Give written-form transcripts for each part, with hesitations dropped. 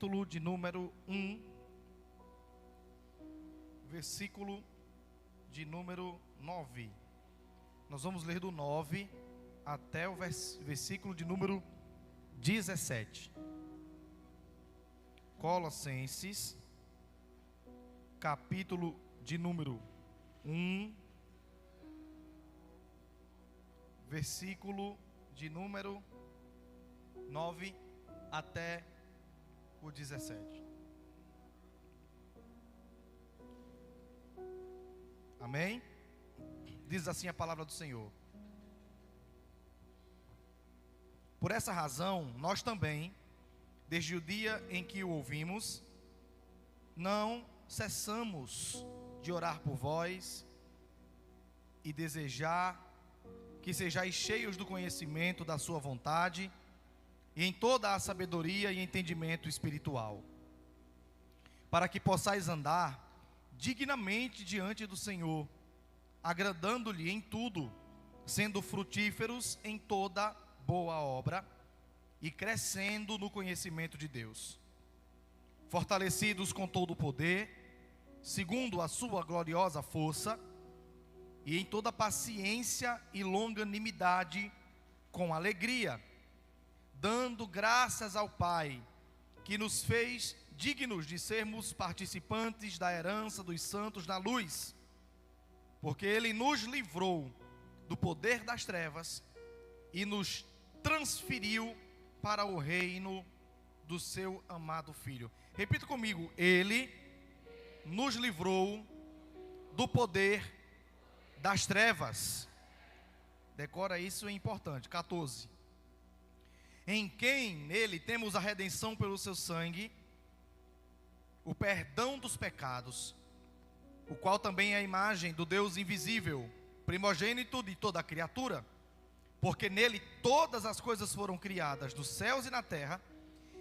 capítulo de número 1, versículo de número 9. Nós vamos ler do 9 até o versículo de número 17. Colossenses, capítulo de número 1, versículo de número 9 até o 17. Amém? Diz assim a palavra do Senhor: por essa razão, nós também, desde o dia em que o ouvimos, não cessamos de orar por vós e desejar que sejais cheios do conhecimento da sua vontade e em toda a sabedoria e entendimento espiritual, para que possais andar dignamente diante do Senhor, agradando-lhe em tudo, sendo frutíferos em toda boa obra e crescendo no conhecimento de Deus, fortalecidos com todo o poder, segundo a sua gloriosa força, e em toda paciência e longanimidade, com alegria, dando graças ao Pai, que nos fez dignos de sermos participantes da herança dos santos na luz, porque Ele nos livrou do poder das trevas e nos transferiu para o reino do seu amado Filho. Repita comigo: Ele nos livrou do poder das trevas. Decora isso, é importante. 14. Em quem nele temos a redenção pelo seu sangue, o perdão dos pecados, o qual também é a imagem do Deus invisível, primogênito de toda a criatura, porque nele todas as coisas foram criadas, nos céus e na terra,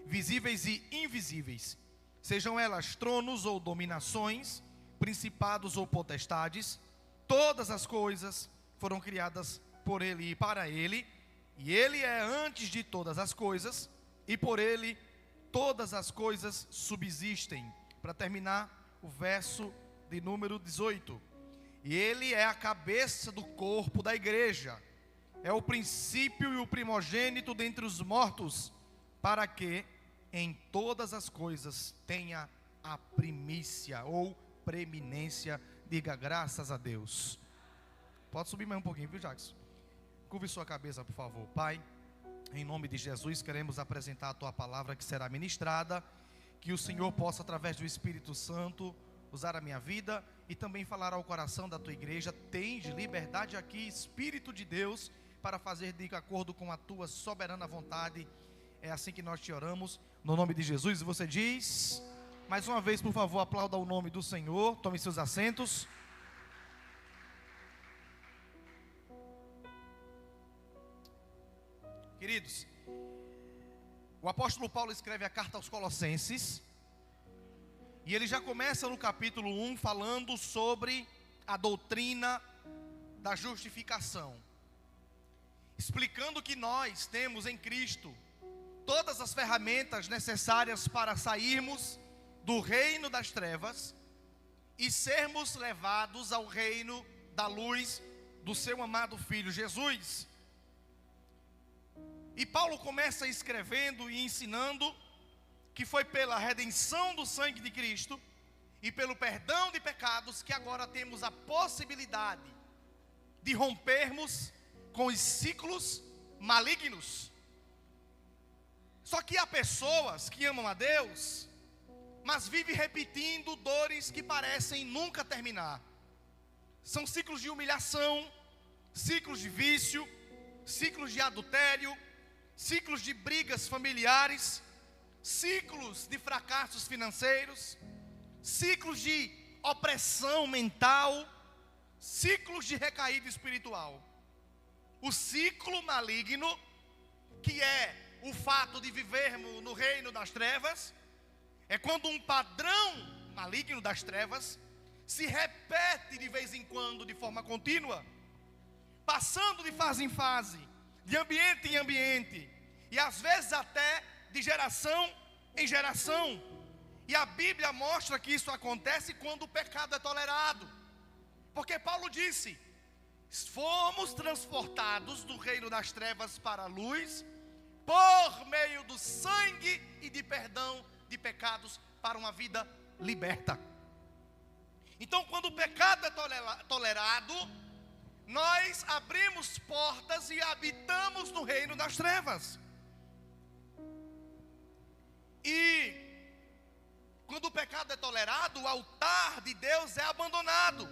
visíveis e invisíveis, sejam elas tronos ou dominações, principados ou potestades, todas as coisas foram criadas por ele e para ele, e ele é antes de todas as coisas, e por ele todas as coisas subsistem. Para terminar, o verso de número 18. E ele é a cabeça do corpo da igreja, é o princípio e o primogênito dentre os mortos, para que em todas as coisas tenha a primícia ou preeminência. Diga graças a Deus. Pode subir mais um pouquinho, viu, Jackson? Curve sua cabeça, por favor. Pai, em nome de Jesus, queremos apresentar a Tua palavra que será ministrada, que o Senhor possa, através do Espírito Santo, usar a minha vida e também falar ao coração da Tua igreja. Tens liberdade aqui, Espírito de Deus, para fazer de acordo com a Tua soberana vontade. É assim que nós te oramos, no nome de Jesus. E você diz, mais uma vez, por favor, aplauda o nome do Senhor. Tome seus assentos. Queridos, o apóstolo Paulo escreve a carta aos Colossenses, e ele já começa no capítulo 1 falando sobre a doutrina da justificação, explicando que nós temos em Cristo todas as ferramentas necessárias para sairmos do reino das trevas e sermos levados ao reino da luz do seu amado Filho Jesus. E Paulo começa escrevendo e ensinando que foi pela redenção do sangue de Cristo e pelo perdão de pecados que agora temos a possibilidade de rompermos com os ciclos malignos. Só que há pessoas que amam a Deus, mas vivem repetindo dores que parecem nunca terminar. São ciclos de humilhação, ciclos de vício, ciclos de adultério, ciclos de brigas familiares, ciclos de fracassos financeiros, ciclos de opressão mental, ciclos de recaída espiritual. O ciclo maligno, que é o fato de vivermos no reino das trevas, é quando um padrão maligno das trevas se repete de vez em quando de forma contínua, passando de fase em fase, de ambiente em ambiente, e às vezes até de geração em geração. E a Bíblia mostra que isso acontece quando o pecado é tolerado. Porque Paulo disse: fomos transportados do reino das trevas para a luz, por meio do sangue e de perdão de pecados para uma vida liberta. Então, quando o pecado é tolerado, nós abrimos portas e habitamos no reino das trevas. E quando o pecado é tolerado, o altar de Deus é abandonado.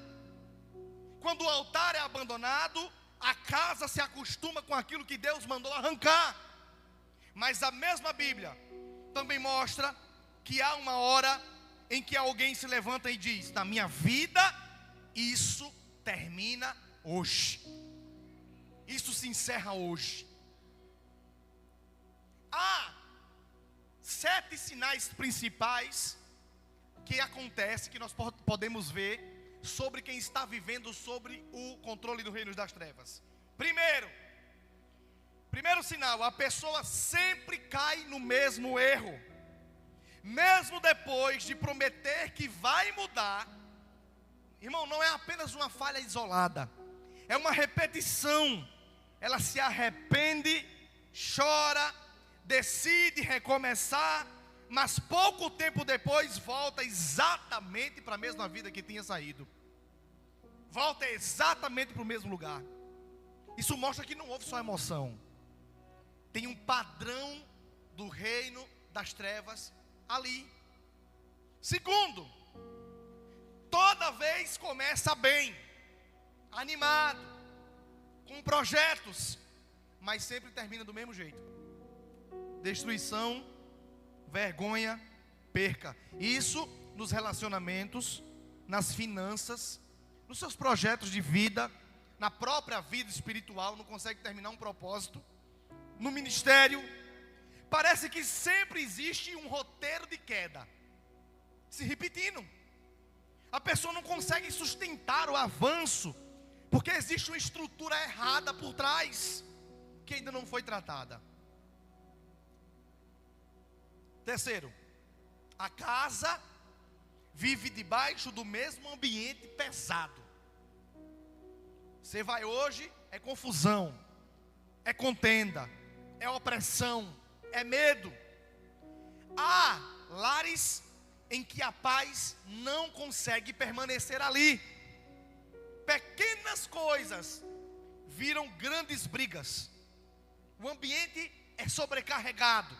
Quando o altar é abandonado, a casa se acostuma com aquilo que Deus mandou arrancar. Mas a mesma Bíblia também mostra que há uma hora em que alguém se levanta e diz: na minha vida, isso termina hoje. Isso se encerra hoje. Há 7 sinais principais que acontecem, que nós podemos ver sobre quem está vivendo sobre o controle do reino das trevas. Primeiro sinal: a pessoa sempre cai no mesmo erro. Mesmo depois de prometer que vai mudar, irmão, não é apenas uma falha isolada, é uma repetição. Ela se arrepende, chora, decide recomeçar, mas pouco tempo depois volta exatamente para a mesma vida que tinha saído. Volta exatamente para o mesmo lugar. Isso mostra que não houve só emoção. Tem um padrão do reino das trevas ali. Segundo, toda vez começa bem, animado, com projetos, mas sempre termina do mesmo jeito: destruição, vergonha, perca. Isso nos relacionamentos, nas finanças, nos seus projetos de vida, na própria vida espiritual. Não consegue terminar um propósito. No ministério, parece que sempre existe um roteiro de queda se repetindo. A pessoa não consegue sustentar o avanço, porque existe uma estrutura errada por trás, que ainda não foi tratada. Terceiro, a casa vive debaixo do mesmo ambiente pesado. Você vai hoje, é confusão, é contenda, é opressão, é medo. Há lares em que a paz não consegue permanecer ali. Pequenas coisas viram grandes brigas. O ambiente é sobrecarregado.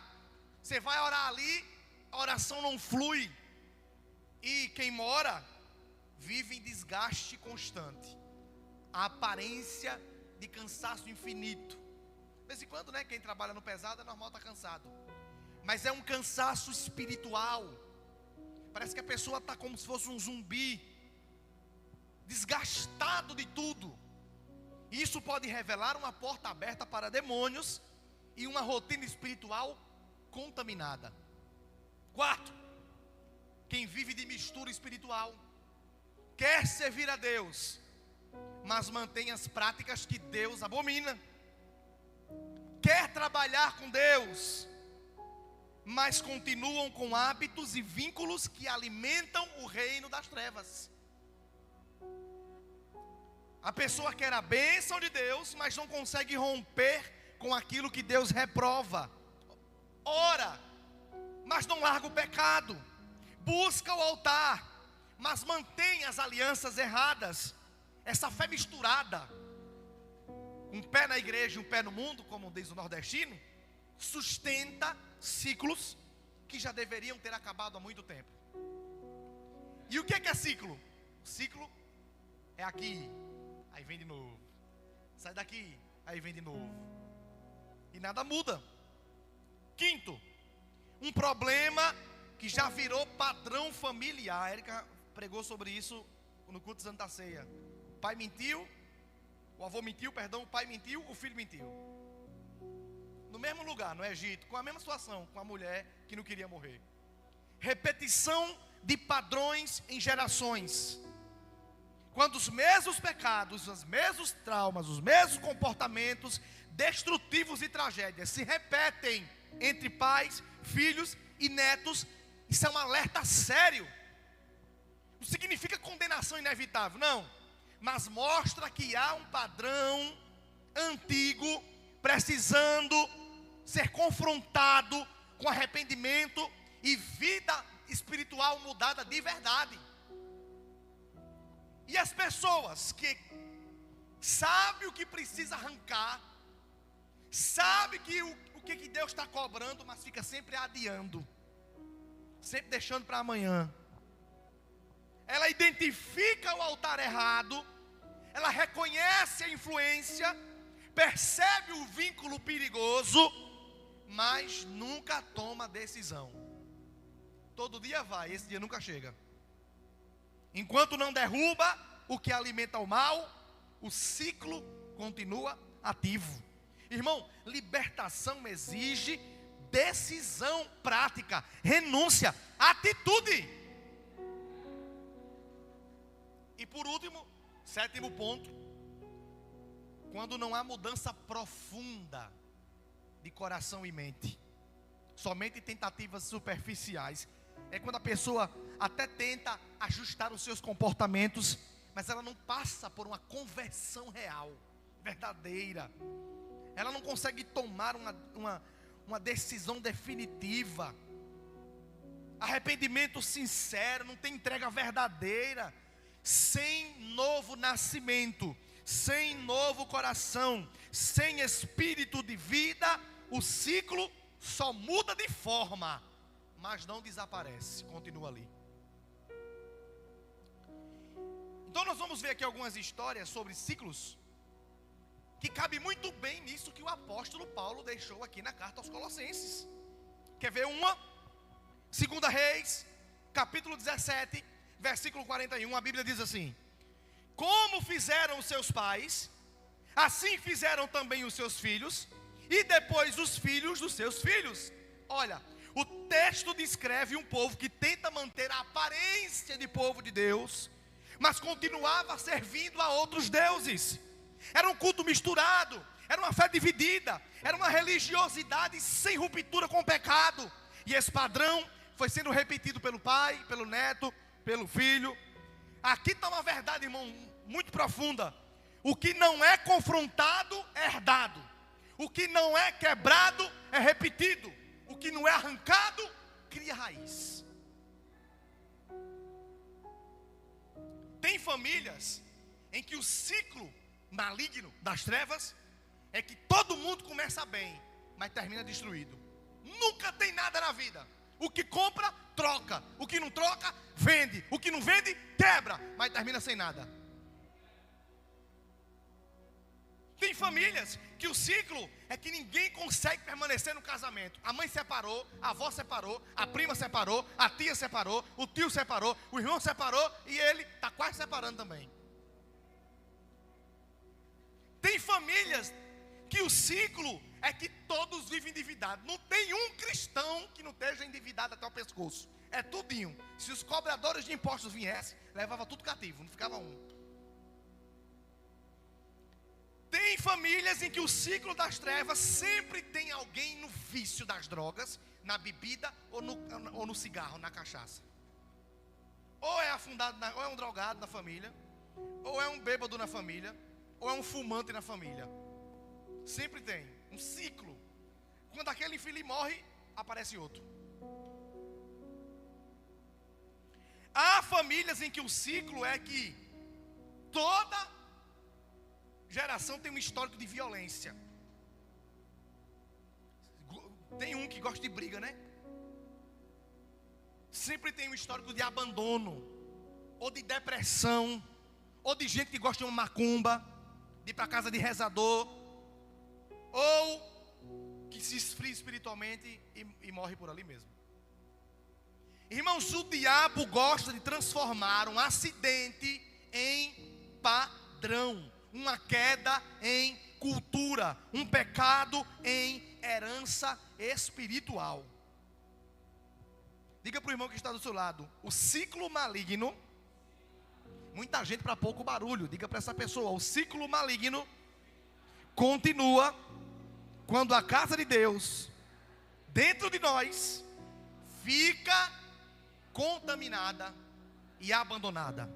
Você vai orar ali, a oração não flui. E quem mora vive em desgaste constante. A aparência de cansaço infinito. De vez em quando, né, quem trabalha no pesado é normal estar cansado. Mas é um cansaço espiritual. Parece que a pessoa está como se fosse um zumbi, desgastado de tudo. E isso pode revelar uma porta aberta para demônios e uma rotina espiritual contaminada. Quarto, quem vive de mistura espiritual, quer servir a Deus, mas mantém as práticas que Deus abomina. Quer trabalhar com Deus, mas continuam com hábitos e vínculos que alimentam o reino das trevas. A pessoa quer a bênção de Deus, mas não consegue romper com aquilo que Deus reprova. Ora, mas não larga o pecado. Busca o altar, mas mantém as alianças erradas. Essa fé misturada, um pé na igreja e um pé no mundo, como diz o nordestino, sustenta ciclos que já deveriam ter acabado há muito tempo. E o que é ciclo? Ciclo é aqui, aí vem de novo. Sai daqui, aí vem de novo. E nada muda. Quinto, um problema que já virou padrão familiar. A Érica pregou sobre isso no culto de Santa Ceia. O pai mentiu, o avô mentiu, perdão, o pai mentiu, o filho mentiu. No mesmo lugar, no Egito, com a mesma situação, com a mulher que não queria morrer. Repetição de padrões em gerações. Quando os mesmos pecados, os mesmos traumas, os mesmos comportamentos destrutivos e tragédias se repetem entre pais, filhos e netos, isso é um alerta sério. Não significa condenação inevitável, não. Mas mostra que há um padrão antigo precisando ser confrontado com arrependimento e vida espiritual mudada de verdade. E as pessoas que sabem o que precisa arrancar, sabem o que Deus está cobrando, mas fica sempre adiando, sempre deixando para amanhã. Ela identifica o altar errado, ela reconhece a influência, percebe o vínculo perigoso, mas nunca toma decisão. Todo dia vai, esse dia nunca chega. Enquanto não derruba o que alimenta o mal, o ciclo continua ativo. Irmão, libertação exige decisão prática, renúncia, atitude. E por último, 7º ponto, quando não há mudança profunda de coração e mente, somente tentativas superficiais, é quando a pessoa até tenta ajustar os seus comportamentos, mas ela não passa por uma conversão real, verdadeira. Ela não consegue tomar uma decisão definitiva, arrependimento sincero, não tem entrega verdadeira. Sem novo nascimento, sem novo coração, sem espírito de vida, o ciclo só muda de forma, mas não desaparece, continua ali. Então nós vamos ver aqui algumas histórias sobre ciclos, que cabe muito bem nisso que o apóstolo Paulo deixou aqui na carta aos Colossenses. Quer ver uma? 2 Reis, capítulo 17, versículo 41, a Bíblia diz assim: como fizeram os seus pais, assim fizeram também os seus filhos, e depois os filhos dos seus filhos. Olha, o texto descreve um povo que tenta manter a aparência de povo de Deus, mas continuava servindo a outros deuses. Era um culto misturado, era uma fé dividida, era uma religiosidade sem ruptura com o pecado. E esse padrão foi sendo repetido pelo pai, pelo neto, pelo filho. Aqui está uma verdade, irmão, muito profunda. O que não é confrontado é herdado. O que não é quebrado é repetido. O que não é arrancado cria raiz. Tem famílias em que o ciclo maligno das trevas é que todo mundo começa bem, mas termina destruído. Nunca tem nada na vida. O que compra, troca. O que não troca, vende. O que não vende, quebra, mas termina sem nada. Tem famílias que o ciclo é que ninguém consegue permanecer no casamento. A mãe separou, a avó separou, a prima separou, a tia separou, o tio separou, o irmão separou e ele está quase separando também. Tem famílias que o ciclo é que todos vivem endividados. Não tem um cristão que não esteja endividado até o pescoço. É tudinho. Se os cobradores de impostos viessem, levava tudo cativo, não ficava um. Tem famílias em que o ciclo das trevas sempre tem alguém no vício das drogas, na bebida ou no cigarro, na cachaça. Ou é afundado, ou é um drogado na família, ou é um bêbado na família, ou é um fumante na família. Sempre tem um ciclo. Quando aquele infeliz morre, aparece outro. Há famílias em que o ciclo é que toda geração tem um histórico de violência. Tem um que gosta de briga, né? Sempre tem um histórico de abandono, ou de depressão, ou de gente que gosta de uma macumba, de ir para casa de rezador, ou que se esfria espiritualmente e morre por ali mesmo. Irmãos, o diabo gosta de transformar um acidente em padrão, uma queda em cultura, um pecado em herança espiritual. Diga para o irmão que está do seu lado: o ciclo maligno, muita gente para pouco barulho, diga para essa pessoa: o ciclo maligno continua quando a casa de Deus, dentro de nós, fica contaminada e abandonada.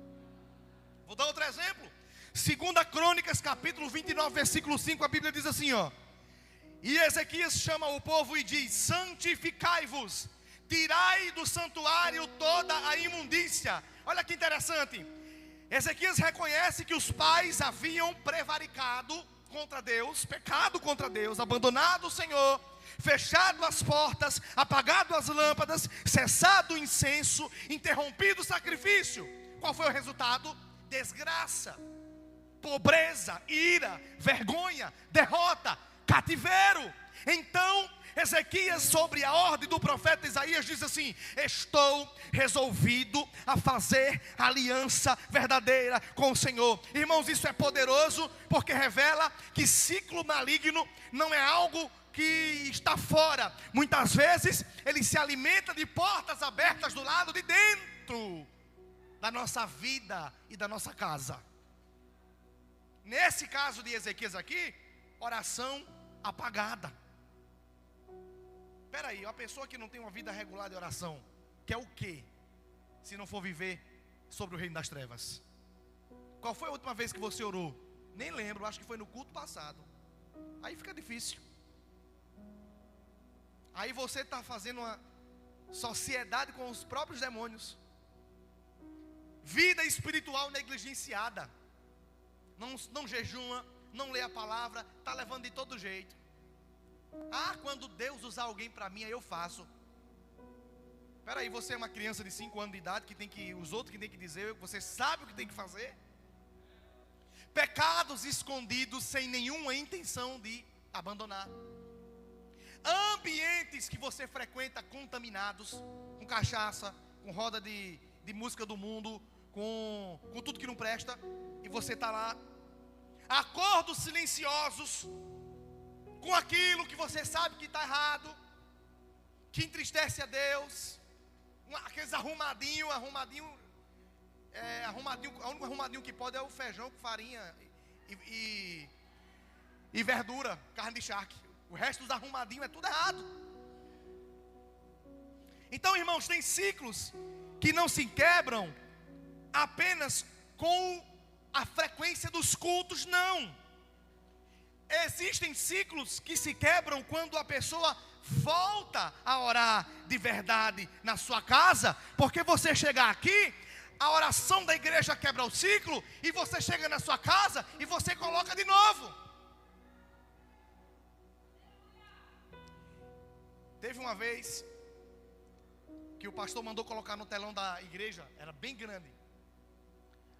Vou dar outro exemplo. 2 Crônicas, capítulo 29, versículo 5, a Bíblia diz assim, ó: e Ezequias chama o povo e diz: santificai-vos, tirai do santuário toda a imundícia. Olha que interessante. Ezequias reconhece que os pais haviam prevaricado contra Deus, pecado contra Deus, abandonado o Senhor, fechado as portas, apagado as lâmpadas, cessado o incenso, interrompido o sacrifício. Qual foi o resultado? Desgraça, pobreza, ira, vergonha, derrota, cativeiro. Então Ezequias, sobre a ordem do profeta Isaías, diz assim: estou resolvido a fazer aliança verdadeira com o Senhor. Irmãos, isso é poderoso, porque revela que ciclo maligno não é algo que está fora. Muitas vezes ele se alimenta de portas abertas do lado de dentro da nossa vida e da nossa casa. Nesse caso de Ezequias aqui, oração apagada. Espera aí, uma pessoa que não tem uma vida regular de oração, quer o quê? Se não for viver sobre o reino das trevas. Qual foi a última vez que você orou? Nem lembro, acho que foi no culto passado. Aí fica difícil. Aí você está fazendo uma sociedade com os próprios demônios. Vida espiritual negligenciada. Não jejuma, não lê a palavra, está levando de todo jeito. Ah, quando Deus usar alguém para mim, aí eu faço. Espera aí, você é uma criança de 5 anos de idade os outros que tem que dizer, você sabe o que tem que fazer? Pecados escondidos sem nenhuma intenção de abandonar. Ambientes que você frequenta contaminados, com cachaça, com roda de música do mundo, com tudo que não presta, e você está lá. Acordos silenciosos com aquilo que você sabe que está errado, que entristece a Deus. Aqueles arrumadinho, o único arrumadinho que pode é o feijão com farinha e verdura, carne de charque. O resto dos arrumadinhos é tudo errado. Então, irmãos, tem ciclos que não se quebram apenas com a frequência dos cultos, não. Existem ciclos que se quebram quando a pessoa volta a orar de verdade na sua casa, porque você chegar aqui, a oração da igreja quebra o ciclo, e você chega na sua casa e você coloca de novo. Teve uma vez que o pastor mandou colocar no telão da igreja, era bem grande,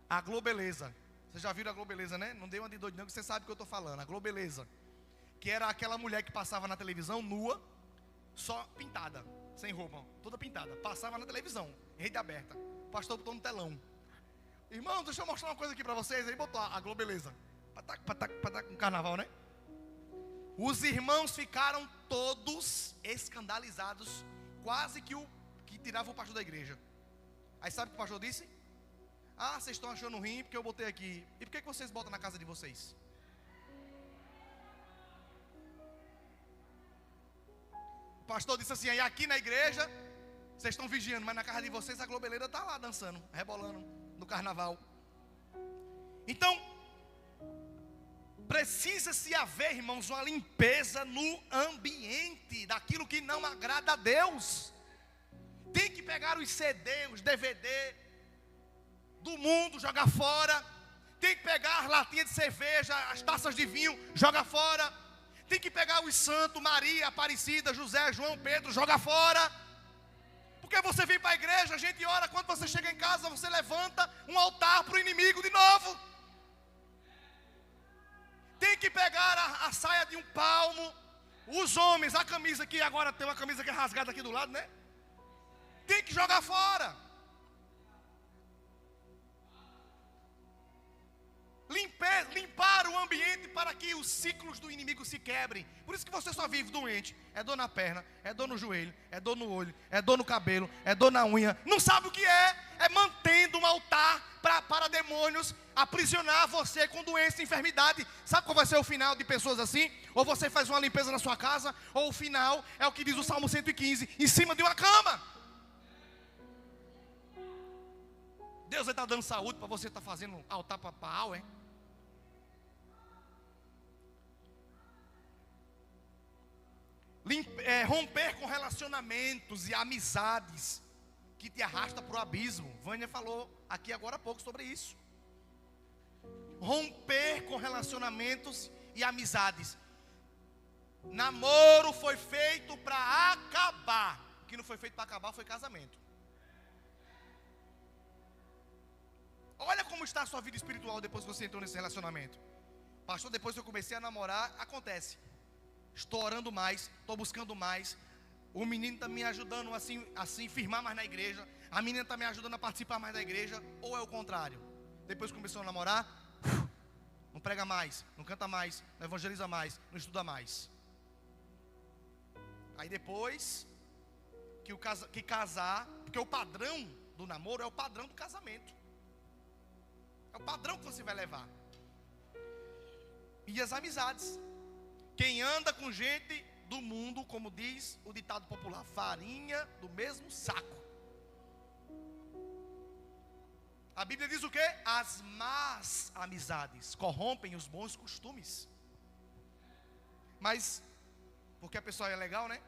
a Globeleza. Vocês já viram a Globeleza, né? Não dei uma de doido não, que você sabe o que eu estou falando. A Globeleza, que era aquela mulher que passava na televisão nua, só pintada, sem roupa, toda pintada. Passava na televisão, rede aberta. O pastor botou no telão. Irmão, deixa eu mostrar uma coisa aqui para vocês. Aí botou a Globeleza. Patac, um carnaval, né? Os irmãos ficaram todos escandalizados, quase que tirava o pastor da igreja. Aí sabe o que o pastor disse? Ah, vocês estão achando ruim porque eu botei aqui. E por que vocês botam na casa de vocês? O pastor disse assim: aí aqui na igreja vocês estão vigiando, mas na casa de vocês a Globeleira está lá dançando, rebolando no carnaval. Então precisa-se haver, irmãos, uma limpeza no ambiente daquilo que não agrada a Deus. Tem que pegar os CD, os DVD do mundo, jogar fora. Tem que pegar as latinhas de cerveja, as taças de vinho, joga fora. Tem que pegar os santos, Maria, Aparecida, José, João, Pedro, joga fora. Porque você vem para a igreja, a gente ora, quando você chega em casa, você levanta um altar para o inimigo de novo. Tem que pegar a saia de um palmo. Os homens, a camisa aqui, agora tem uma camisa que é rasgada aqui do lado, né? Tem que jogar fora. Limpar o ambiente para que os ciclos do inimigo se quebrem. Por isso que você só vive doente. É dor na perna, é dor no joelho, é dor no olho, é dor no cabelo, é dor na unha. Não sabe o que é? É mantendo um altar para demônios aprisionar você com doença e enfermidade. Sabe qual vai ser o final de pessoas assim? Ou você faz uma limpeza na sua casa, ou o final é o que diz o Salmo 115, em cima de uma cama. Deus vai estar dando saúde para você estar fazendo altar para Baal, é? Romper com relacionamentos e amizades que te arrasta para o abismo. Vânia falou aqui agora há pouco sobre isso. Romper com relacionamentos e amizades. Namoro foi feito para acabar. O que não foi feito para acabar foi casamento. Olha como está a sua vida espiritual depois que você entrou nesse relacionamento. Pastor, depois que eu comecei a namorar, acontece. Estou orando mais, estou buscando mais. O menino está me ajudando assim firmar mais na igreja. A menina está me ajudando a participar mais da igreja. Ou é o contrário? Depois que começou a namorar, não prega mais, não canta mais, não evangeliza mais, não estuda mais. Aí depois que casar, porque o padrão do namoro é o padrão do casamento. É o padrão que você vai levar. E as amizades. Quem anda com gente do mundo, como diz o ditado popular, farinha do mesmo saco. A Bíblia diz o quê? As más amizades corrompem os bons costumes. Mas, porque a pessoa é legal, né?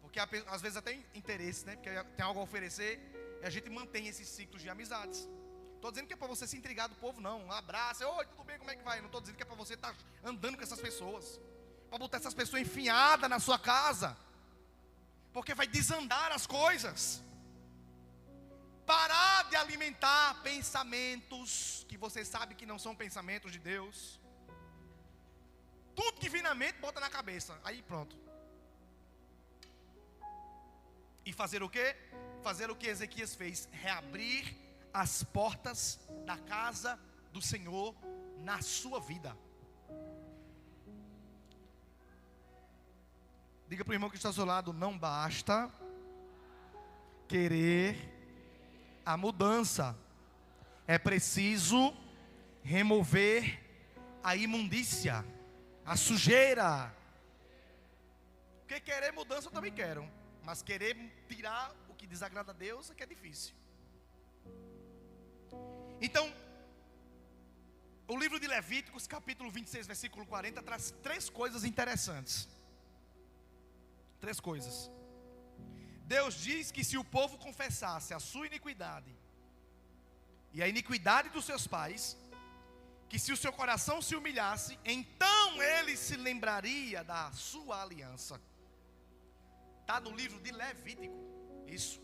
Porque às vezes até interesse, né? Porque tem algo a oferecer, e a gente mantém esses ciclos de amizades. Estou dizendo que é para você se intrigar do povo, não. Um abraço, oi, tudo bem, como é que vai? Não estou dizendo que é para você estar andando com essas pessoas, para botar essas pessoas enfiadas na sua casa, porque vai desandar as coisas. Parar de alimentar pensamentos que você sabe que não são pensamentos de Deus. Tudo que vir na mente, bota na cabeça. Aí pronto. E fazer o quê? Fazer o que Ezequias fez: reabrir as portas da casa do Senhor na sua vida. Diga para o irmão que está ao seu lado: não basta querer a mudança, é preciso remover a imundícia, a sujeira. Porque querer mudança eu também quero, mas querer tirar o que desagrada a Deus é que é difícil. Então, o livro de Levíticos, capítulo 26, versículo 40, traz 3 coisas interessantes. 3 coisas. Deus diz que se o povo confessasse a sua iniquidade e a iniquidade dos seus pais, que se o seu coração se humilhasse, então ele se lembraria da sua aliança. Está no livro de Levítico, isso,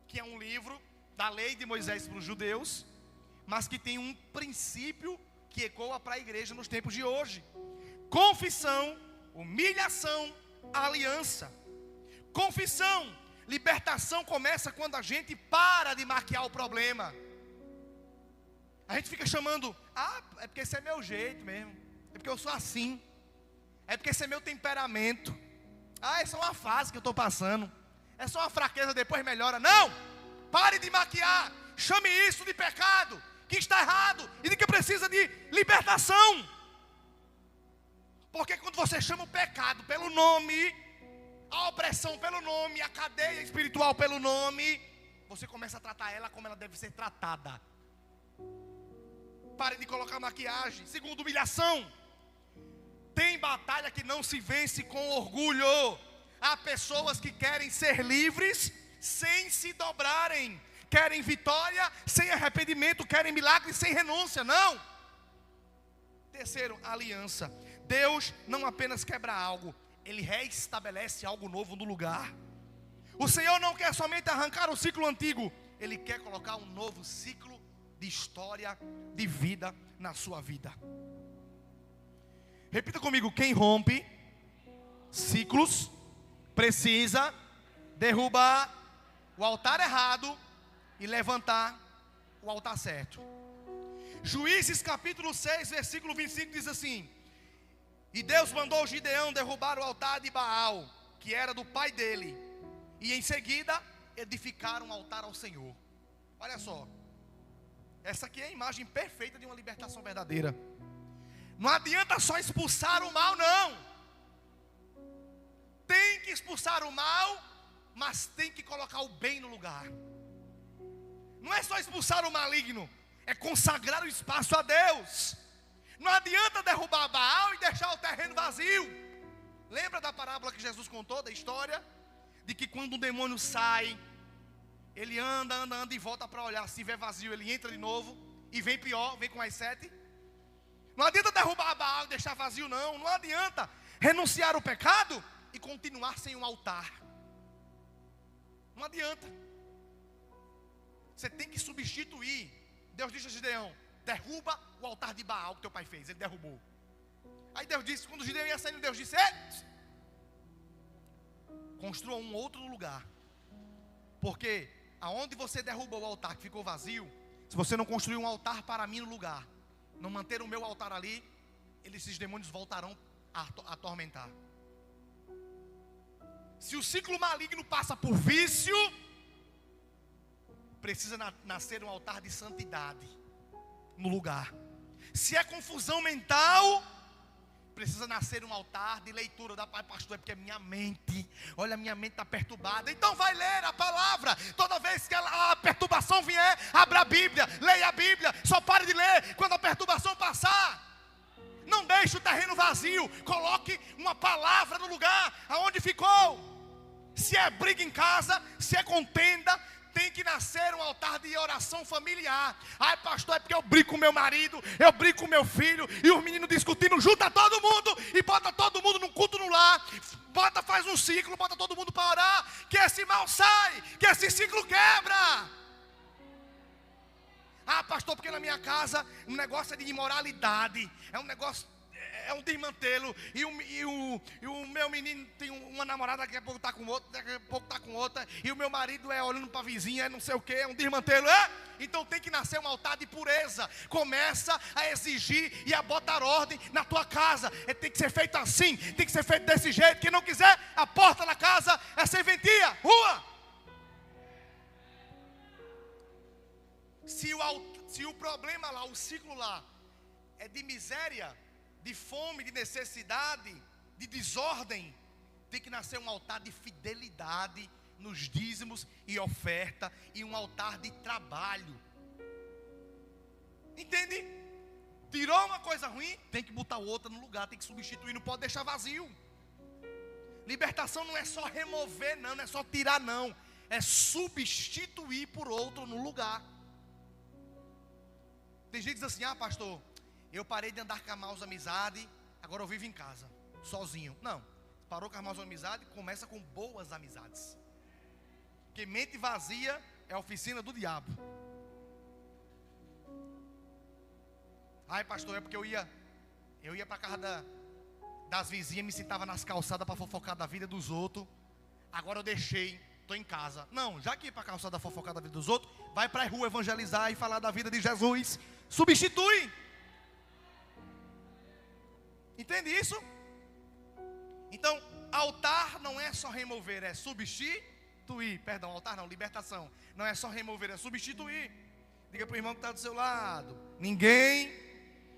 que é um livro da lei de Moisés para os judeus, mas que tem um princípio que ecoa para a igreja nos tempos de hoje: confissão, humilhação, aliança. Confissão, libertação começa quando a gente para de maquiar o problema. A gente fica chamando, é porque esse é meu jeito mesmo, é porque eu sou assim, é porque esse é meu temperamento, é só uma fase que eu estou passando, é só uma fraqueza, depois melhora. Não, pare de maquiar, chame isso de pecado, que está errado e de que precisa de libertação. Porque quando você chama o pecado pelo nome, a opressão pelo nome, a cadeia espiritual pelo nome, você começa a tratar ela como ela deve ser tratada. Pare de colocar maquiagem. Segundo, humilhação. Tem batalha que não se vence com orgulho. Há pessoas que querem ser livres sem se dobrarem, querem vitória sem arrependimento, querem milagre sem renúncia. Não. Terceiro, aliança. Deus não apenas quebra algo, Ele reestabelece algo novo no lugar. O Senhor não quer somente arrancar o ciclo antigo, Ele quer colocar um novo ciclo de história, de vida na sua vida. Repita comigo: quem rompe ciclos precisa derrubar o altar errado e levantar o altar certo. Juízes capítulo 6, versículo 25 diz assim: e Deus mandou Gideão derrubar o altar de Baal, que era do pai dele, e em seguida edificar um altar ao Senhor. Olha só, essa aqui é a imagem perfeita de uma libertação verdadeira. Não adianta só expulsar o mal, não. Tem que expulsar o mal, mas tem que colocar o bem no lugar. não é só expulsar o maligno, é consagrar o espaço a Deus. Não adianta derrubar Baal e deixar o terreno vazio. Lembra da parábola que Jesus contou, da história? De que quando um demônio sai, ele anda e volta para olhar. Se tiver vazio, ele entra de novo e vem pior, vem com mais 7. Não adianta derrubar Baal e deixar vazio, não. Não adianta renunciar ao pecado e continuar sem um altar. Não adianta. Você tem que substituir. Deus disse a Gideão: derruba o altar de Baal que teu pai fez. Ele derrubou. Aí Deus disse, quando Gideão ia saindo, Deus disse: construa um outro lugar. Porque aonde você derrubou o altar que ficou vazio, se você não construir um altar para mim no lugar, não manter o meu altar ali, esses demônios voltarão a atormentar. Se o ciclo maligno passa por vício, precisa nascer um altar de santidade no lugar. Se é confusão mental, precisa nascer um altar de leitura. Da pai, pastor, é porque minha mente está perturbada. Então vai ler a palavra. Toda vez que a perturbação vier, abra a Bíblia, leia a Bíblia. Só pare de ler quando a perturbação passar. Não deixe o terreno vazio. Coloque uma palavra no lugar aonde ficou. Se é briga em casa, se é contenda, tem que nascer um altar de oração familiar. Ai, pastor, é porque eu brigo com meu marido, eu brigo com meu filho, e os meninos discutindo, junta todo mundo e bota todo mundo num culto no lar. Faz um ciclo, bota todo mundo para orar, que esse mal sai, que esse ciclo quebra. Ah, pastor, porque na minha casa um negócio é de imoralidade, é um negócio, é um desmantelo, e o meu menino tem uma namorada, daqui a pouco está com outra, daqui a pouco está com outra, e o meu marido é olhando para a vizinha, é não sei o que, é um desmantelo, então tem que nascer um altar de pureza. Começa a exigir e a botar ordem na tua casa. Tem que ser feito assim, tem que ser feito desse jeito. Quem não quiser, a porta da casa é serventia, rua. Se o problema lá, o ciclo lá, é de miséria, de fome, de necessidade, de desordem, tem que nascer um altar de fidelidade nos dízimos e oferta, e um altar de trabalho. Entende? Tirou uma coisa ruim, tem que botar outra no lugar, tem que substituir, não pode deixar vazio. Libertação não é só remover, não é só tirar, não, é substituir por outro no lugar. Tem gente que diz assim: ah, pastor, eu parei de andar com a maus amizade, agora eu vivo em casa, sozinho. Não, parou com a maus amizade, começa com boas amizades. Porque mente vazia é a oficina do diabo. Ai, pastor, é porque eu ia para casa das vizinhas, me sentava nas calçadas para fofocar da vida dos outros. Agora eu deixei, estou em casa. Não, já que ia para a calçada fofocar da vida dos outros, vai para a rua evangelizar e falar da vida de Jesus. Substitui. Entende isso? Então, altar não é só remover, é substituir. Perdão, altar não, libertação. Não é só remover, é substituir. Diga para o irmão que está do seu lado: ninguém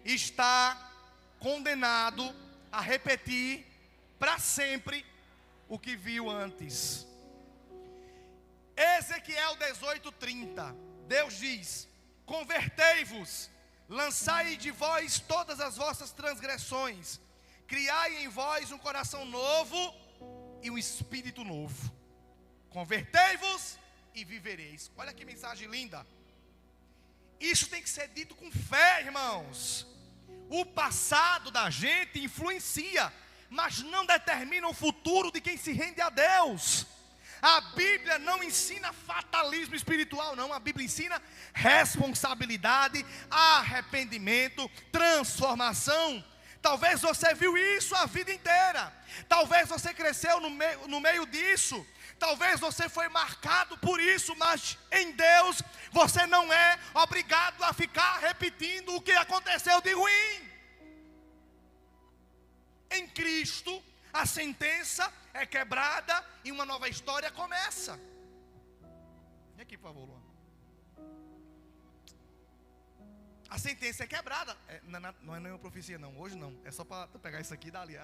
está condenado a repetir para sempre o que viu antes. Ezequiel 18:30, Deus diz: convertei-vos, lançai de vós todas as vossas transgressões, criai em vós um coração novo e um espírito novo. Convertei-vos e vivereis. Olha que mensagem linda. Isso tem que ser dito com fé, irmãos. O passado da gente influencia, mas não determina o futuro de quem se rende a Deus. A Bíblia não ensina fatalismo espiritual, não. A Bíblia ensina responsabilidade, arrependimento, transformação. Talvez você viu isso a vida inteira. Talvez você cresceu no meio disso. Talvez você foi marcado por isso, mas em Deus você não é obrigado a ficar repetindo o que aconteceu de ruim. Em Cristo, a sentença é quebrada e uma nova história começa. Vem aqui, por favor, Luan. A sentença é quebrada. Não é nenhuma profecia, não. Hoje não. É só para pegar isso aqui e dar ali.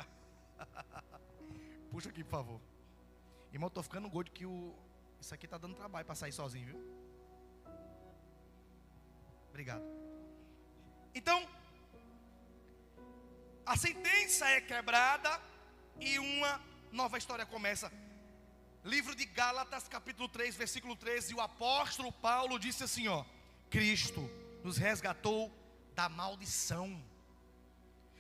Puxa aqui, por favor. Irmão, eu estou ficando gordo que isso aqui está dando trabalho para sair sozinho, viu? Obrigado. Então, a sentença é quebrada e uma nova história começa. Livro de Gálatas, capítulo 3, versículo 13. O apóstolo Paulo disse assim, ó: Cristo nos resgatou da maldição.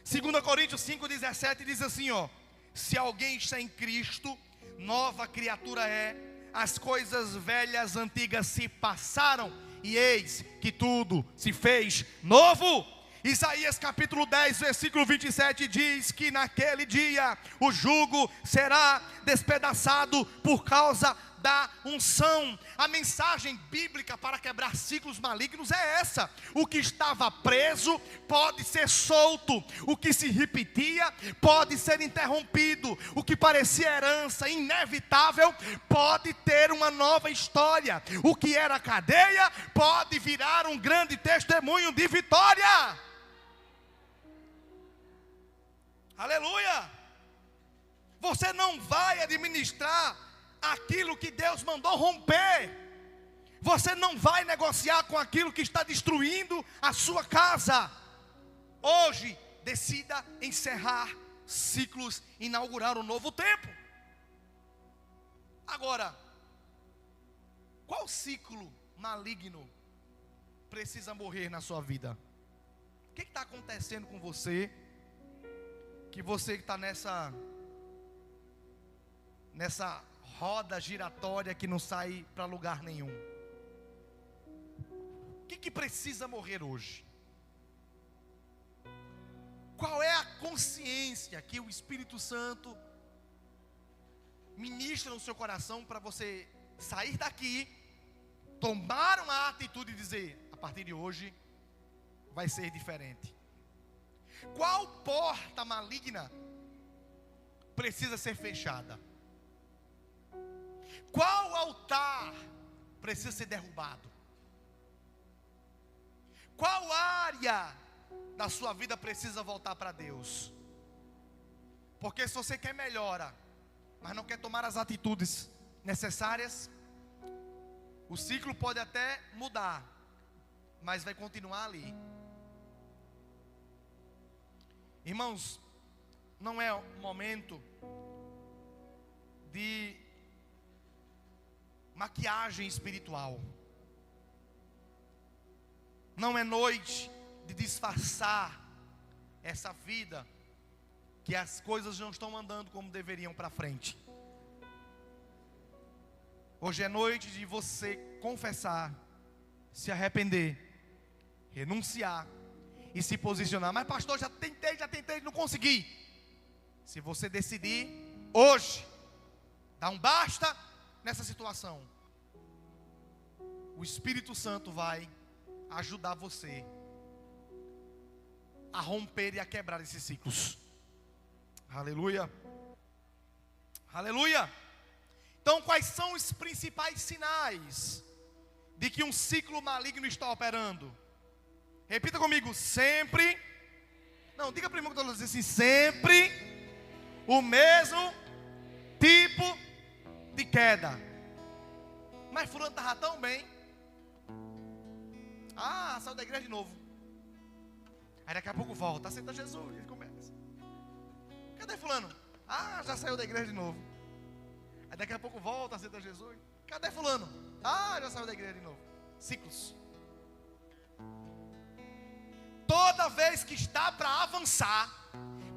2 Coríntios 5,17 diz assim, ó: se alguém está em Cristo, nova criatura é. As coisas velhas, antigas se passaram, e eis que tudo se fez novo. Isaías capítulo 10, versículo 27 diz que naquele dia o jugo será despedaçado por causa da unção. A mensagem bíblica para quebrar ciclos malignos é essa: o que estava preso pode ser solto, o que se repetia pode ser interrompido, o que parecia herança inevitável pode ter uma nova história, o que era cadeia pode virar um grande testemunho de vitória. Aleluia! Você não vai administrar aquilo que Deus mandou romper. Você não vai negociar com aquilo que está destruindo a sua casa. Hoje, decida encerrar ciclos, inaugurar um novo tempo. Agora, qual ciclo maligno precisa morrer na sua vida? O que está acontecendo com você? Que você está nessa roda giratória que não sai para lugar nenhum. O que precisa morrer hoje? Qual é a consciência que o Espírito Santo ministra no seu coração para você sair daqui, tomar uma atitude e dizer: a partir de hoje vai ser diferente? Qual porta maligna precisa ser fechada? Qual altar precisa ser derrubado? Qual área da sua vida precisa voltar para Deus? Porque se você quer melhora, mas não quer tomar as atitudes necessárias, o ciclo pode até mudar, mas vai continuar ali. Irmãos, não é um momento de maquiagem espiritual. Não é noite de disfarçar essa vida que as coisas não estão andando como deveriam para frente. Hoje é noite de você confessar, se arrepender, renunciar e se posicionar. Mas pastor, já tentei, não consegui. Se você decidir hoje dar um basta nessa situação, o Espírito Santo vai ajudar você a romper e a quebrar esses ciclos. Aleluia. Aleluia. Então, quais são os principais sinais de que um ciclo maligno está operando? Repita comigo: sempre. Não, diga primeiro que eu estou dizendo assim: sempre o mesmo tipo de queda. Mas fulano estava tão bem. Ah, saiu da igreja de novo. Aí daqui a pouco volta, aceita Jesus. Ele começa: cadê fulano? Ah, já saiu da igreja de novo. Aí daqui a pouco volta, aceita Jesus. Cadê fulano? Ah, já saiu da igreja de novo. Ciclos. Toda vez que está para avançar,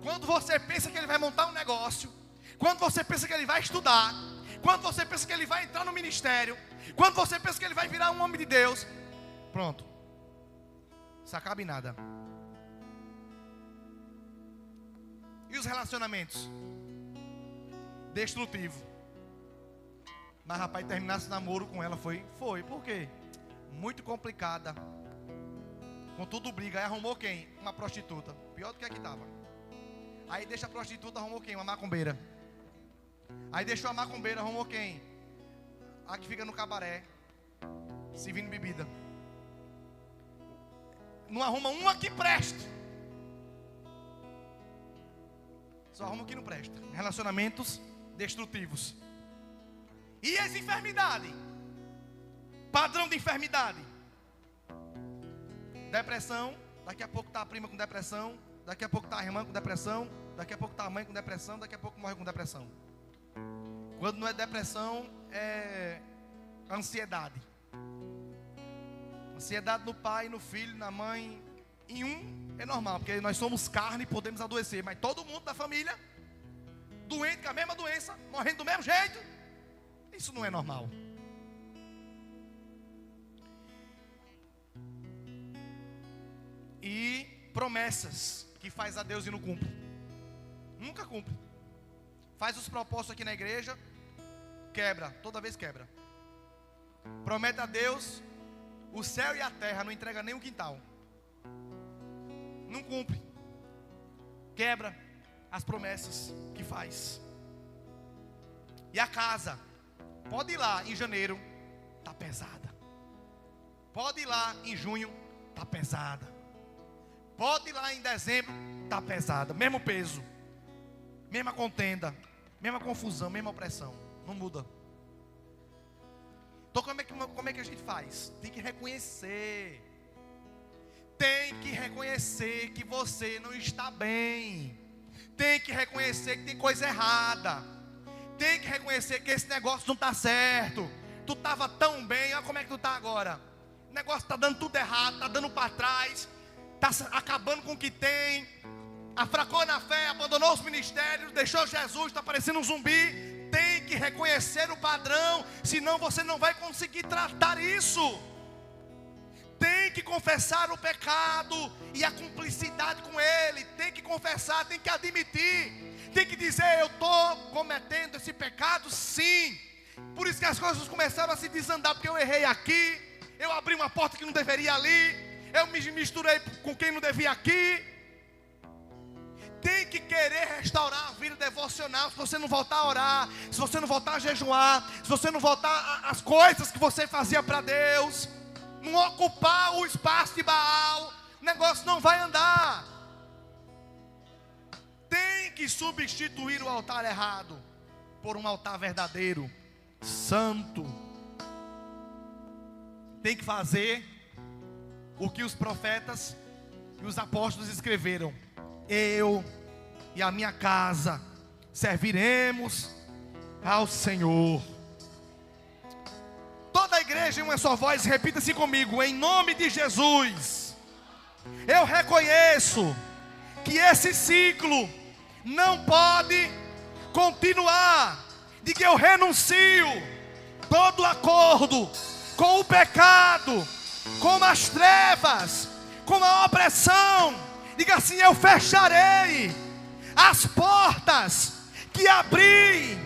quando você pensa que ele vai montar um negócio, quando você pensa que ele vai estudar, quando você pensa que ele vai entrar no ministério, quando você pensa que ele vai virar um homem de Deus, pronto, isso acaba em nada. E os relacionamentos? Destrutivo. Mas rapaz, terminar esse namoro com ela foi, por quê? Muito complicada. Com tudo briga. Aí arrumou quem? Uma prostituta. Pior do que a que estava. Aí deixa a prostituta, arrumou quem? Uma macumbeira. Aí deixou a macumbeira, arrumou quem? A que fica no cabaré, servindo bebida. Não arruma uma que preste. Só arruma o que não presta. Relacionamentos destrutivos. E as enfermidades? Padrão de enfermidade. Depressão, daqui a pouco está a prima com depressão, daqui a pouco está a irmã com depressão, daqui a pouco está a mãe com depressão, daqui a pouco morre com depressão. Quando não é depressão, é ansiedade. Ansiedade no pai, no filho, na mãe. Em um é normal, porque nós somos carne e podemos adoecer. Mas todo mundo da família, doente com a mesma doença, morrendo do mesmo jeito, isso não é normal. E promessas que faz a Deus e não cumpre. Nunca cumpre. Faz os propósitos aqui na igreja, quebra, toda vez quebra. Promete a Deus o céu e a terra, não entrega nem um quintal. Não cumpre. Quebra as promessas que faz. E a casa, pode ir lá em janeiro, está pesada. Pode ir lá em junho, está pesada. Pode ir lá em dezembro, está pesada. Mesmo peso, mesma contenda, mesma confusão, mesma opressão. Não muda. Então como é que a gente faz? Tem que reconhecer. Tem que reconhecer que você não está bem. Tem que reconhecer que tem coisa errada. Tem que reconhecer que esse negócio não está certo. Tu estava tão bem, olha como é que tu está agora. O negócio está dando tudo errado, está dando para trás, está acabando com o que tem. Afracou na fé, abandonou os ministérios, deixou Jesus, está parecendo um zumbi. Tem que reconhecer o padrão, senão você não vai conseguir tratar isso. Tem que confessar o pecado e a cumplicidade com ele. Tem que confessar, tem que admitir. Tem que dizer, eu estou cometendo esse pecado, sim. Por isso que as coisas começaram a se desandar, porque eu errei aqui, eu abri uma porta que não deveria ali, eu me misturei com quem não devia aqui. Tem que querer restaurar a vida devocional. Se você não voltar a orar, se você não voltar a jejuar, se você não voltar às coisas que você fazia para Deus, não ocupar o espaço de Baal, o negócio não vai andar. Tem que substituir o altar errado por um altar verdadeiro, santo. Tem que fazer o que os profetas e os apóstolos escreveram: eu e a minha casa serviremos ao Senhor. Toda a igreja em uma só voz, repita-se comigo: em nome de Jesus, eu reconheço que esse ciclo não pode continuar. Diga: eu renuncio todo acordo com o pecado, com as trevas, com a opressão. Diga assim: eu fecharei as portas que abri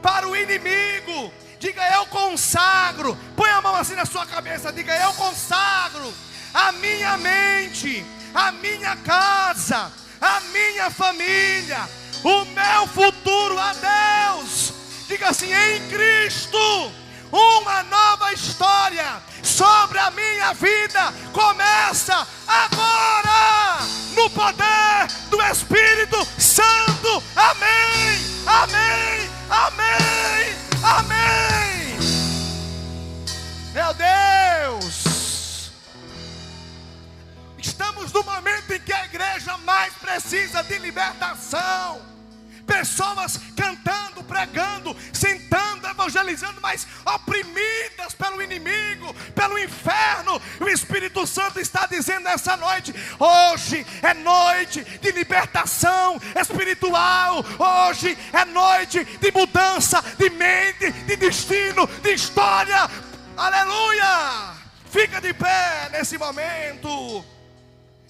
para o inimigo. Diga: eu consagro. Põe a mão assim na sua cabeça. Diga: eu consagro a minha mente, a minha casa, a minha família, o meu futuro a Deus. Diga assim: em Cristo, uma nova história sobre a minha vida começa agora, no poder do Espírito Santo. Amém, amém, amém, amém. Meu Deus, estamos no momento em que a igreja mais precisa de libertação. Pessoas cantando, pregando, sentando, evangelizando, mas oprimidas pelo inimigo, pelo inferno. O Espírito Santo está dizendo essa noite: hoje é noite de libertação espiritual. Hoje é noite de mudança de mente, de destino, de história. Aleluia! Fica de pé nesse momento.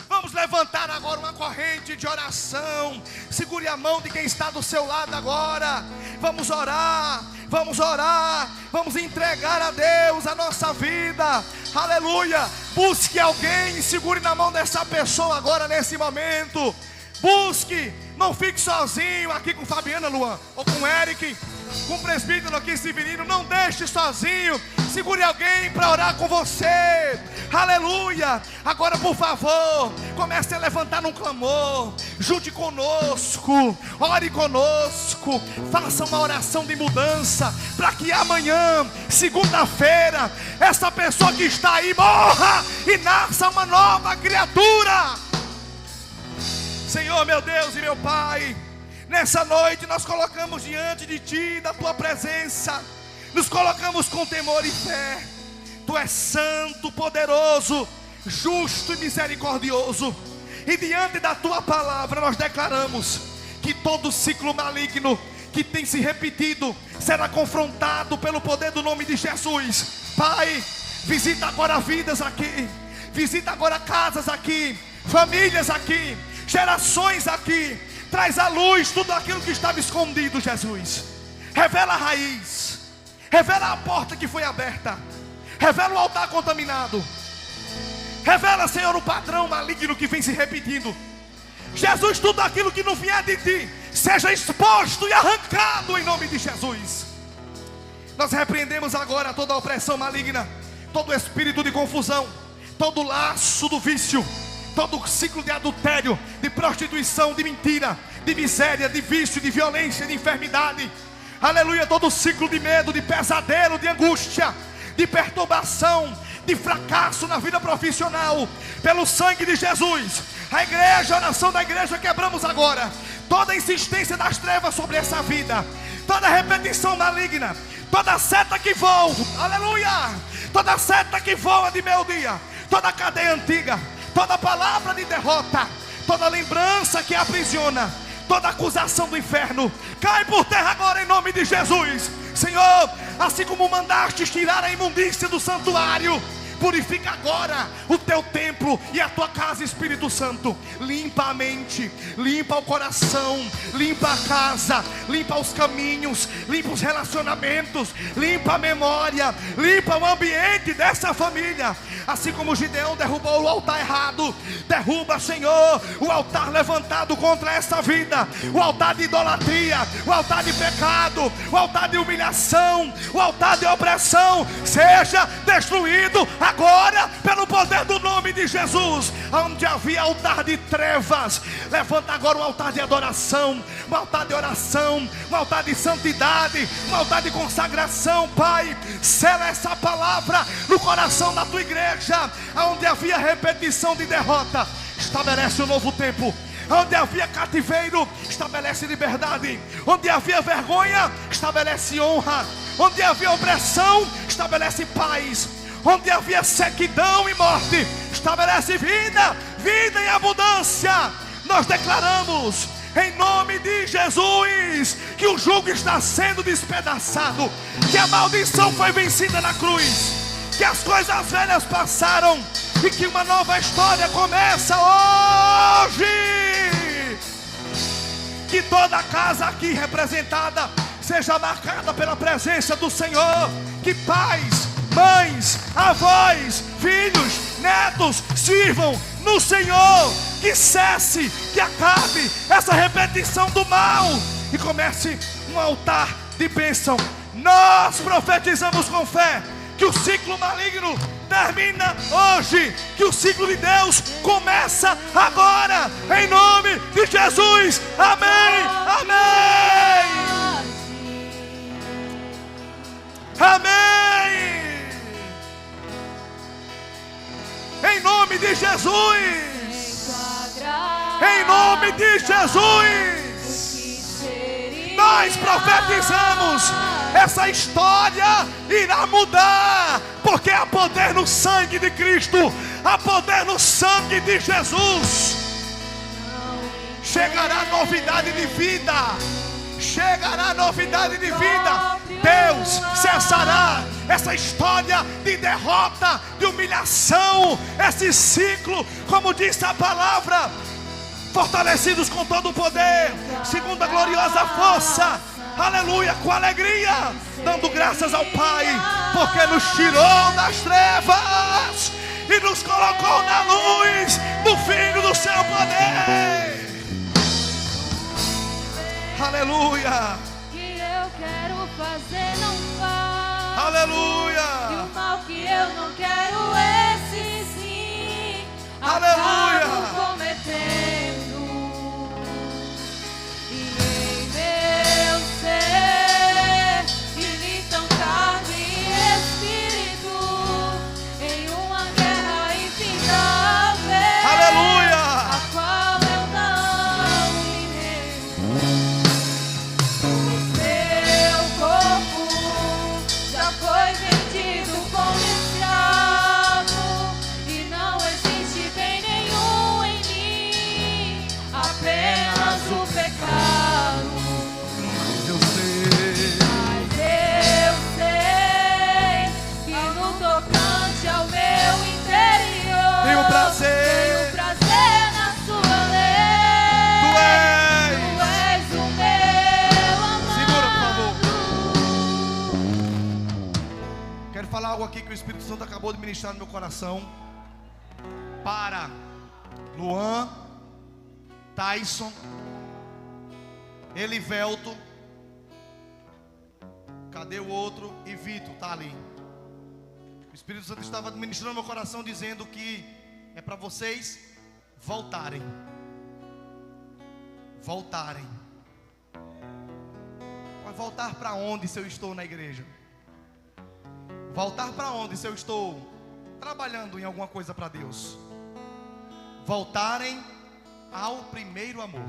Vamos levantar agora uma corrente de oração. Segure a mão de quem está do seu lado agora. Vamos orar, vamos orar. Vamos entregar a Deus a nossa vida. Aleluia. Busque alguém e segure na mão dessa pessoa agora nesse momento. Busque, não fique sozinho aqui com Fabiana, Luan, ou com Eric. com o presbítero aqui, Severino. Não deixe sozinho. Segure alguém para orar com você. Aleluia. Agora, por favor, comece a levantar um clamor. Junte conosco. Ore conosco. Faça uma oração de mudança, para que amanhã, segunda-feira, essa pessoa que está aí morra e nasça uma nova criatura. Senhor, meu Deus e meu Pai, nessa noite nós colocamos diante de Ti, da Tua presença, nos colocamos com temor e fé. Tu és santo, poderoso, justo e misericordioso, e diante da Tua palavra nós declaramos que todo ciclo maligno que tem se repetido será confrontado pelo poder do nome de Jesus. Pai, visita agora vidas aqui, visita agora casas aqui, famílias aqui, gerações aqui. Traz à luz tudo aquilo que estava escondido, Jesus. Revela a raiz, revela a porta que foi aberta, revela o altar contaminado, revela, Senhor, o padrão maligno que vem se repetindo. Jesus, tudo aquilo que não vier de Ti seja exposto e arrancado em nome de Jesus. Nós repreendemos agora toda a opressão maligna, todo espírito de confusão, todo laço do vício, todo ciclo de adultério, de prostituição, de mentira, de miséria, de vício, de violência, de enfermidade. Aleluia, todo ciclo de medo, de pesadelo, de angústia, de perturbação, de fracasso na vida profissional. Pelo sangue de Jesus, a igreja, a oração da igreja, quebramos agora toda insistência das trevas sobre essa vida, toda repetição maligna, toda seta que voa, aleluia, toda seta que voa de meio-dia, toda cadeia antiga, toda palavra de derrota, toda lembrança que aprisiona, toda acusação do inferno, cai por terra agora em nome de Jesus. Senhor, assim como mandaste tirar a imundícia do santuário, purifica agora o teu templo e a tua casa, Espírito Santo. Limpa a mente, limpa o coração, limpa a casa, limpa os caminhos, limpa os relacionamentos, limpa a memória, limpa o ambiente dessa família. Assim como Gideão derrubou o altar errado, derruba, Senhor, o altar levantado contra essa vida, o altar de idolatria, o altar de pecado, o altar de humilhação, o altar de opressão, seja destruído agora pelo poder do nome de Jesus. Onde havia altar de trevas, levanta agora um altar de adoração, um altar de oração, um altar de santidade, um altar de consagração. Pai, sela essa palavra no coração da tua igreja. Onde havia repetição de derrota, estabelece um novo tempo. Onde havia cativeiro, estabelece liberdade. Onde havia vergonha, estabelece honra. Onde havia opressão, estabelece paz. Onde havia sequidão e morte, estabelece vida, vida em abundância. Nós declaramos em nome de Jesus que o jugo está sendo despedaçado, que a maldição foi vencida na cruz, que as coisas velhas passaram e que uma nova história começa hoje. Que toda a casa aqui representada seja marcada pela presença do Senhor. Que pais, mães, avós, filhos, netos sirvam no Senhor. Que cesse, que acabe essa repetição do mal e comece um altar de bênção. Nós profetizamos com fé que o ciclo maligno termina hoje, que o ciclo de Deus começa agora, em nome de Jesus. Amém, amém, amém, em nome de Jesus, em nome de Jesus. Nós profetizamos, essa história irá mudar, porque há poder no sangue de Cristo, há poder no sangue de Jesus. Chegará novidade de vida, chegará novidade de vida. Deus cessará essa história de derrota, de humilhação, esse ciclo, como disse a palavra, fortalecidos com todo o poder, segundo a gloriosa força, aleluia, com alegria, dando graças ao Pai, porque nos tirou das trevas e nos colocou na luz do Filho do seu poder. Aleluia. Que eu quero fazer não faz. Aleluia. E o mal que eu não quero, esse sim, Aleluia. acabo cometendo. E em meu ser militam carne e espírito em uma guerra infindável. Aleluia. A qual eu não me rendo. Meu corpo já foi vendido como escravo e não existe bem nenhum em mim, apenas o pecado. Eu sei. Mas eu sei que no tocante ao meu interior Tenho prazer na sua lei. Tu Tu és o meu amado. Segura, por favor. Quero falar algo aqui que o Espírito Santo acabou de ministrar no meu coração. Para Luan, Tyson, Elivelto, cadê o outro? E Vitor, tá ali. O Espírito Santo estava ministrando no meu coração, dizendo que é para vocês voltarem. Voltarem. Mas voltar para onde se eu estou na igreja? Voltar para onde se eu estou trabalhando em alguma coisa para Deus? Voltarem ao primeiro amor.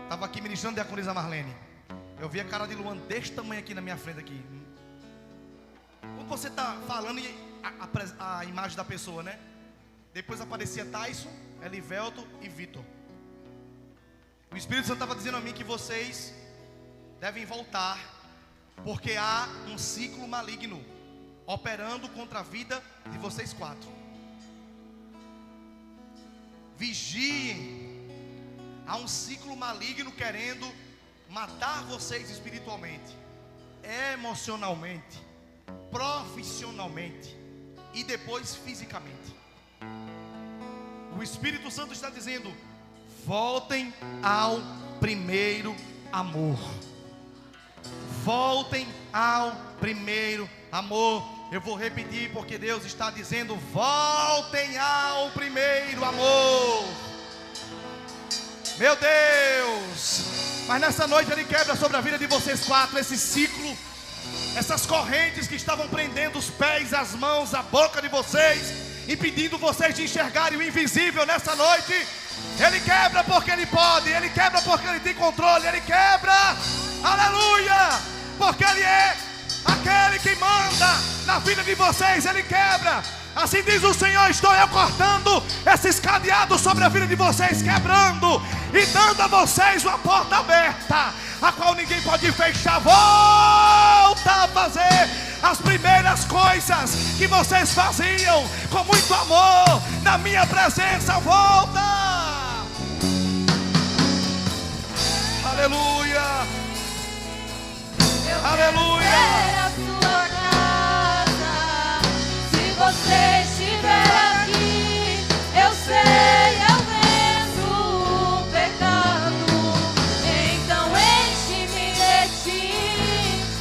Estava aqui ministrando a diaconisa Marlene. Eu vi a cara de Luan deste tamanho aqui na minha frente aqui. Quando você está falando e a imagem da pessoa, né? Depois aparecia Tyson, Elivelto e Vitor. O Espírito Santo estava dizendo a mim que vocês devem voltar, porque há um ciclo maligno operando contra a vida de vocês quatro. Vigiem. Há um ciclo maligno querendo matar vocês espiritualmente, emocionalmente, profissionalmente e depois fisicamente. O Espírito Santo está dizendo: voltem ao primeiro amor. Voltem ao primeiro amor. Eu vou repetir porque Deus está dizendo: voltem ao primeiro amor. Meu Deus. Mas nessa noite Ele quebra sobre a vida de vocês quatro esse ciclo, essas correntes que estavam prendendo os pés, as mãos, a boca de vocês, impedindo vocês de enxergarem o invisível nessa noite. Ele quebra porque Ele pode, Ele quebra porque Ele tem controle, Ele quebra, aleluia, porque Ele é aquele que manda na vida de vocês. Ele quebra. Assim diz o Senhor: estou eu cortando esses cadeados sobre a vida de vocês, quebrando e dando a vocês uma porta aberta, a qual ninguém pode fechar. Volta a fazer as primeiras coisas que vocês faziam com muito amor na minha presença. Volta. Aleluia. Aleluia. A sua casa, se você estiver aqui, eu sei, eu venço o pecado. Então enche-me de ti,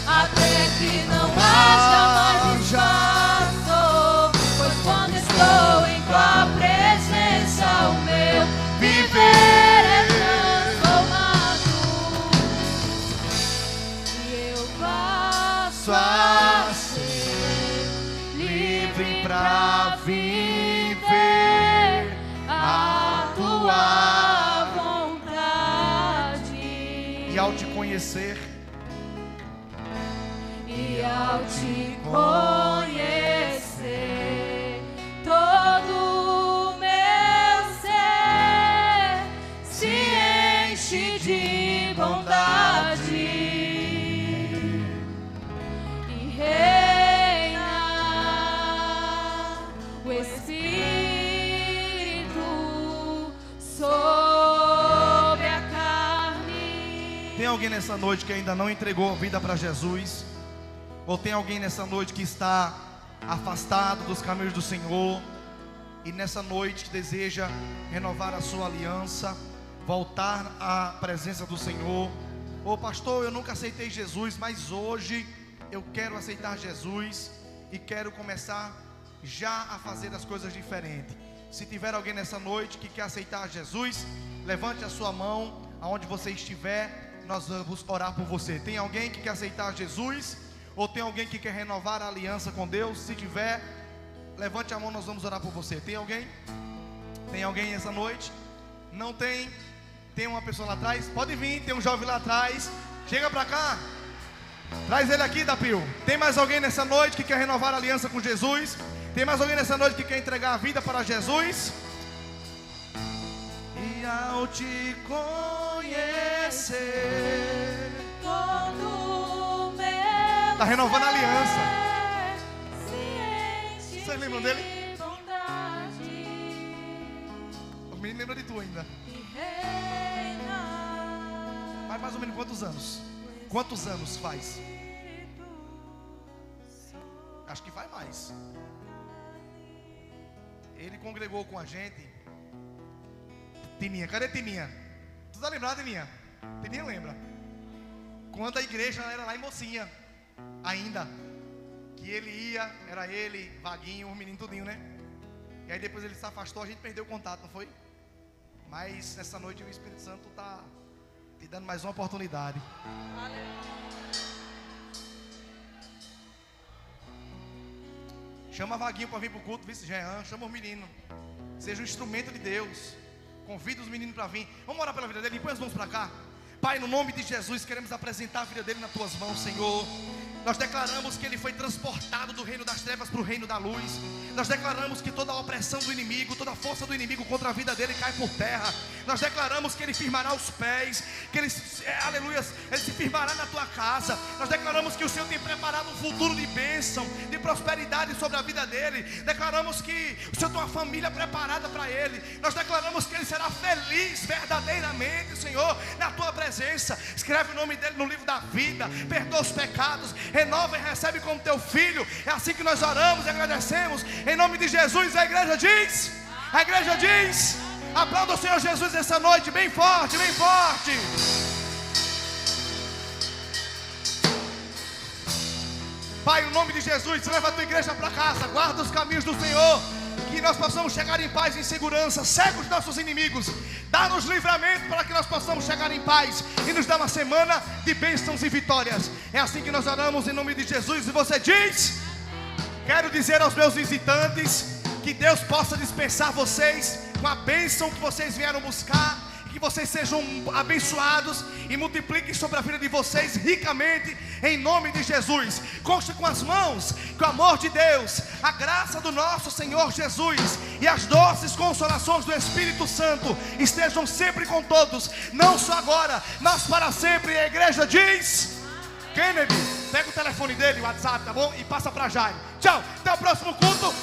até que não haja mais espaço. Pois quando estou em tua presença, o meu viver é transformado. E eu passo a ser livre pra viver a tua vontade. E ao te conhecer, E ao te conhecer, todo o meu ser se enche de bondade e reina o Espírito sobre a carne. tem alguém nessa noite que ainda não entregou a vida para Jesus? Ou tem alguém nessa noite que está afastado dos caminhos do Senhor e nessa noite deseja renovar a sua aliança? voltar à presença do Senhor. Ô pastor, eu nunca aceitei Jesus, mas hoje eu quero aceitar Jesus e quero começar já a fazer as coisas diferentes. Se tiver alguém nessa noite que quer aceitar Jesus, levante a sua mão aonde você estiver, nós vamos orar por você. Tem alguém que quer aceitar Jesus? Ou tem alguém que quer renovar a aliança com Deus? Se tiver, levante a mão, nós vamos orar por você. Tem alguém? Tem alguém essa noite? Não tem? Tem uma pessoa lá atrás? Pode vir, tem um jovem lá atrás. Chega pra cá. Traz ele aqui, Dapio. Tem mais alguém nessa noite que quer renovar a aliança com Jesus? Tem mais alguém nessa noite que quer entregar a vida para Jesus? E ao te conhecer, todo meu tá renovando a aliança. se enche Vocês lembram dele? de vontade O menino lembra de tu ainda. e reina. Faz mais ou menos quantos anos? Quantos anos faz? Acho que faz mais. Ele congregou com a gente. Tininha, cadê Tininha? Tu tá lembrado, Tininha? Tininha lembra? Quando a igreja era lá em Mocinha, ainda. Que ele ia, era ele, Vaguinho, o menino tudinho, né? E aí depois ele se afastou, a gente perdeu o contato, não foi? Mas nessa noite o Espírito Santo tá te dando mais uma oportunidade. Chama Vaguinho para vir para o culto, vice Jean, chama os meninos. Seja um instrumento de Deus. Convida os meninos para vir. Vamos orar pela vida dele, põe as mãos para cá. Pai, no nome de Jesus, queremos apresentar a vida dele nas tuas mãos, Senhor. Nós declaramos que ele foi transportado do reino das trevas para o reino da luz. Nós declaramos que toda a opressão do inimigo, toda a força do inimigo contra a vida dele cai por terra. Nós declaramos que ele firmará os pés, que ele, aleluia, ele se firmará na tua casa. Nós declaramos que o Senhor tem preparado um futuro de bênção, de prosperidade sobre a vida dele. Declaramos que o Senhor tem uma família preparada para ele. Nós declaramos que ele será feliz verdadeiramente, Senhor, na tua presença. Escreve o nome dele no livro da vida, perdoa os pecados, renova e recebe como teu filho. É assim que nós oramos e agradecemos em nome de Jesus. A igreja diz, aplauda o Senhor Jesus essa noite, bem forte, bem forte. Pai, no nome de Jesus, leva a tua igreja para casa, guarda os caminhos do Senhor, que nós possamos chegar em paz e em segurança. Cega os nossos inimigos, dá-nos livramento para que nós possamos chegar em paz e nos dar uma semana de bênçãos e vitórias. É assim que nós oramos em nome de Jesus. E você diz: quero dizer aos meus visitantes que Deus possa dispensar vocês com a bênção que vocês vieram buscar, e que vocês sejam abençoados e multipliquem sobre a vida de vocês ricamente, em nome de Jesus. Conste com as mãos que o amor de Deus, a graça do nosso Senhor Jesus e as doces consolações do Espírito Santo estejam sempre com todos, não só agora, mas para sempre. E a igreja diz: Kennedy, pega o telefone dele, o WhatsApp, tá bom? E passa para Jairo. Tchau, até o próximo culto.